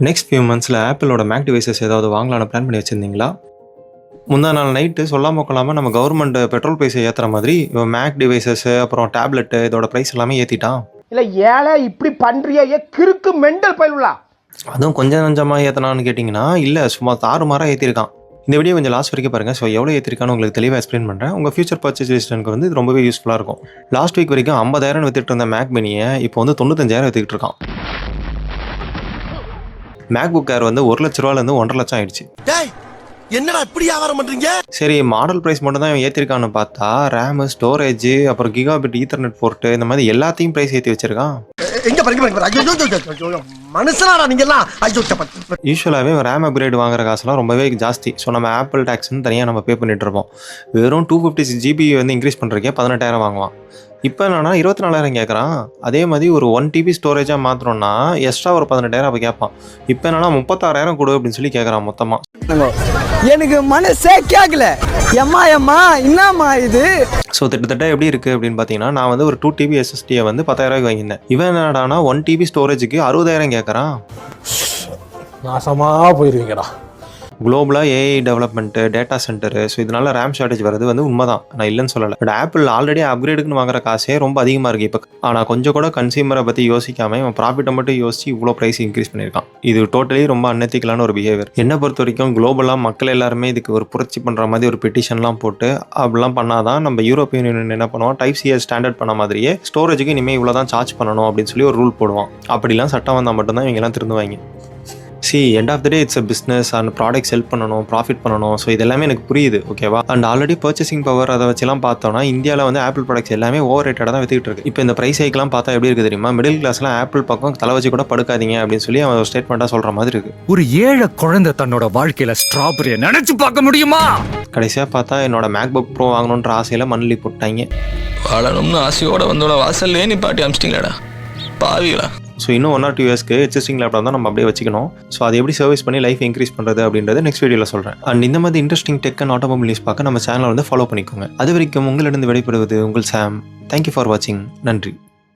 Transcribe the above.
Next few மந்த்ஸில் ஆப்பிளோட make devices ஏதாவது வாங்கலான்னு plan பண்ணி வச்சுருந்தீங்களா? முந்தா நாள் நைட்டு சொல்லாமல் கொள்ளாமல் நம்ம கவர்மெண்ட் பெட்ரோல் ப்ரைஸை ஏற்றுற மாதிரி இவன் மேக் டிவைசஸ் அப்புறம் டேப்லெட்டு இதோட ப்ரைஸ் எல்லாமே ஏற்றிட்டான். இல்லை ஏழை இப்படி பண்ணுறிய கிறுக்கு மெண்டல் பயிலுலா. அதுவும் கொஞ்சம் கொஞ்சமாக ஏற்றினான்னு கேட்டிங்கன்னா இல்லை, சும்மா தாறுமாறாக ஏற்றிருக்கான். இந்த வீடியோ கொஞ்சம் லாஸ்ட் வரைக்கும் பாருங்கள். ஸோ எவ்வளோ ஏற்றிருக்கான்னு உங்களுக்கு தெளிவாக எக்ஸ்பிளைன் பண்ணுறேன். உங்கள் ஃபியூச்சர் பர்ச்சேஸ் டிசிஷனுக்கு வந்து இது ரொம்பவே யூஸ்ஃபுல்லாக இருக்கும். லாஸ்ட் வீக் வரைக்கும் 50,000 வித்துட்டு இருந்த மேக் மினியை இப்போ வந்து 95,000 வித்துக்கிட்டு இருக்கான். மேக் புக் ஏர் வந்து 1 லட்ச ரூபாயிலேருந்து 1.5 லட்சம் ஆயிடுச்சு. என்னடா இப்படி வியாபாரம் பண்றீங்க? சரி, மாடல் ப்ரைஸ் மட்டும் தான் ஏற்றிருக்கான்னு பார்த்தா ரேமு, ஸ்டோரேஜ், அப்புறம் கிகாபிட் ஈத்தர்நெட் போர்ட்டு இந்த மாதிரி எல்லாத்தையும் ப்ரைஸ் ஏற்றி வச்சிருக்கான். எங்க பாருங்க மனுஷனாடா நீங்க எல்லாம். யூஸ்வலாகவே ரேம் அப்கிரேட் வாங்குற காசுலாம் ரொம்பவே ஜாஸ்தி. ஸோ நம்ம ஆப்பிள் டேக்ஸ்ன்னு தனியாக நம்ம பே பண்ணிட்டு இருப்போம். வெறும் 256 GB வந்து இன்க்ரீஸ் பண்ணுறக்கே 18,000 வாங்குவான். இப்போ என்னன்னா 24,000 கேட்குறான். அதே மாதிரி ஒரு 1 TB ஸ்டோரேஜாக மாற்றணும்னா எக்ஸ்ட்ரா ஒரு 18,000 அப்போ கேட்பான். இப்போ என்னன்னா 36,000 கொடு அப்படின்னு சொல்லி கேட்குறான் மொத்தமாக. எனக்கு மனசே கேட்கல. எம்மா என்னம்மா இது? ஸோ கிட்டத்தட்ட எப்படி இருக்குது அப்படின்னு பார்த்தீங்கன்னா, நான் வந்து ஒரு 2 TB SSDயை வந்து 10,000 வாங்கியிருந்தேன். இவன் என்னடானா 1 TB ஸ்டோரேஜுக்கு 60,000 கேட்குறான். நாசமாக போயிருவீங்கடா. குளோபலாக AI development, data centre, so இதனால ரேம் ஷார்டேஜ் வருது வந்து உண்மைதான், நான் இல்லைன்னு சொல்லலை. பட் ஆப்பிள் ஆல்ரெடி அப்கிரேடுக்குன்னு வாங்குற காசே ரொம்ப அதிகமாக இருக்குது இப்போ. ஆனால் கொஞ்சம் கூட கன்சியூமரை பற்றி யோசிக்காமல் இவன் ப்ராஃபிட்டை மட்டும் யோசிச்சு இவ்வளோ ப்ரைஸ் இன்க்ரீஸ் பண்ணியிருக்கான். இது டோட்டலி ரொம்ப அன்எத்திக்கலான ஒரு பிஹேவியர். என்னை பொறுத்த வரைக்கும் குளோபலாக மக்கள் எல்லாருமே இதுக்கு ஒரு புரட்சி பண்ணுற மாதிரி ஒரு பெட்டிஷன்லாம் போட்டு அப்படிலாம் பண்ணாதான் நம்ம யூரோப்பியன் யூனியன் என்ன பண்ணுவோம், டைப் சியை ஸ்டாண்டர்ட் பண்ண மாதிரியே ஸ்டோரேஜுக்கு இனிமேல் இவ்வளோ தான் சார்ஜ் பண்ணணும் அப்படின்னு சொல்லி ஒரு ரூல் போடுவான். அப்படிலாம் சட்டம் வந்தால் மட்டும்தான் இவங்கெல்லாம் திருந்துவாங்க. End of the day it's a business and product sell பண்ணணும், ப்ராஃபிட் பண்ணணும். ஸோ இதெல்லாமே எனக்கு புரியுது, ஓகேவா? அண்ட் ஆல்ரெடி பர்ச்சேசிங் பவர் அதை வச்சுலாம் பார்த்தோம்னா இந்தியாவில் வந்து ஆப்பிள் ப்ராடக்ட்ஸ் எல்லாமே ஓவர் ரேட்டடாக தான் வித்துக்கிட்டு இருக்கு. இப்போ இந்த ப்ரைஸ் ஹைக்லாம் பார்த்தா எப்படி இருக்குது தெரியுமா? மிடில் கிளாஸ்லாம் ஆப்பிள் பக்கம் தலை வச்சு கூட படுக்காதீங்க அப்படின்னு சொல்லி அவன் ஒரு ஸ்டேட்மெண்ட்டாக சொல்கிற மாதிரி இருக்கு. ஒரு ஏழை குழந்தை தன்னோட வாழ்க்கையில் ஸ்ட்ராபெரியை நினைச்சு பார்க்க முடியுமா? கடைசியாக பார்த்தா என்னோட மேக்புக் ப்ரோ வாங்கணுன்ற ஆசையில் மண்ணலி போட்டாங்க. வாழணும்னு ஆசையோட வந்தோட வாசல்லே நீ பாட்டி அமிச்சிட்டிங்களாடா பாவிகளா. ஸோ இன்னும் 1 or 2 இயர்ஸ்க்கு எக்ஸிஸ்டிங் லேப்டாப் தான் நம்ம அப்படியே வச்சுக்கணும். ஸோ அதை எப்படி சர்வீஸ் பண்ணி லைஃப் இன்க்ரீஸ் பண்ணுறது அப்படின்றது நெக்ஸ்ட் வீடியோவில் சொல்கிறேன். அண்ட் இந்த மாதிரி interesting tech and automobile news பார்க்க நம்ம சேனலை வந்து ஃபாலோ பண்ணிக்கோங்க. அது வரைக்கும் உங்களிடம் விடைபெறுவது உங்கள் சாம். தேங்க்யூ ஃபார் வாட்சிங். நன்றி.